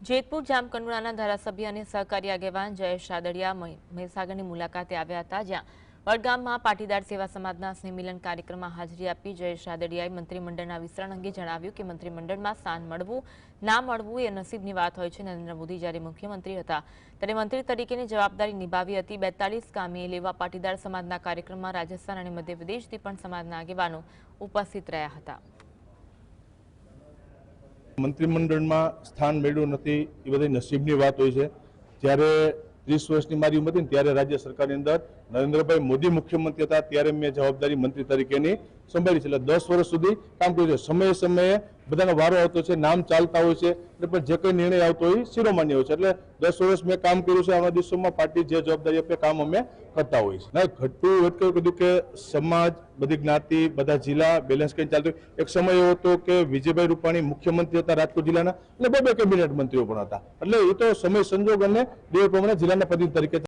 જેતપુર જામકંડોળાના ધારાસભ્ય અને સહકારી આગેવાન જયેશ રાદડિયા મહીસાગરની મુલાકાતે આવ્યા હતા, જ્યાં વડગામમાં પાટીદાર સેવા સમાજના સ્નેહમિલન કાર્યક્રમમાં હાજરી આપી જયેશ રાદડિયાએ મંત્રીમંડળના વિસ્તરણ અંગે જણાવ્યું કે મંત્રીમંડળમાં સ્થાન મળવું ના મળવું એ નસીબની વાત હોય છે। નરેન્દ્ર મોદી જ્યારે મુખ્યમંત્રી હતા ત્યારે મંત્રી તરીકેની જવાબદારી નિભાવી હતી। 42 કામે લેવા પાટીદાર સમાજના કાર્યક્રમમાં રાજસ્થાન અને મધ્યપ્રદેશથી પણ સમાજના આગેવાનો ઉપસ્થિત રહ્યા હતા। મંત્રીમંડળમાં સ્થાન મેળવ્યું નથી એ બધી નસીબની વાત હોય છે। જ્યારે 30 વર્ષની મારી ઉંમર હતી ત્યારે રાજ્ય સરકારની અંદર નરેન્દ્રભાઈ મોદી મુખ્યમંત્રી હતા ત્યારે મેં જવાબદારી મંત્રી તરીકેની સંભાળી છે। એટલે 10 વર્ષ સુધી કામ કર્યું છે। સમયે સમયે બધાનો વારો આવતો છે, નામ ચાલતા હોય છે, એટલે પણ જે કંઈ નિર્ણય આવતો હોય શિરોમાન્ય હોય છે। એટલે 10 વર્ષ મેં કામ કર્યું છે। આવનારા દિવસોમાં પાર્ટી જે જવાબદારી આપે કામ અમે કરતા હોઈએ છીએ। ના ઘટતું વટકું કીધું કે સમાજ, બધી જ્ઞાતિ, બધા જિલ્લા બેલેન્સ કરીને ચાલતું। એક સમય એવો હતો કે વિજયભાઈ રૂપાણી મુખ્યમંત્રી હતા રાજકોટ જિલ્લાના, એટલે 2 કેબિનેટ મંત્રીઓ પણ હતા। એટલે એ તો સમય સંજોગ અને દેવ પ્રમાણે જિલ્લાના પ્રતિનિધિ તરીકે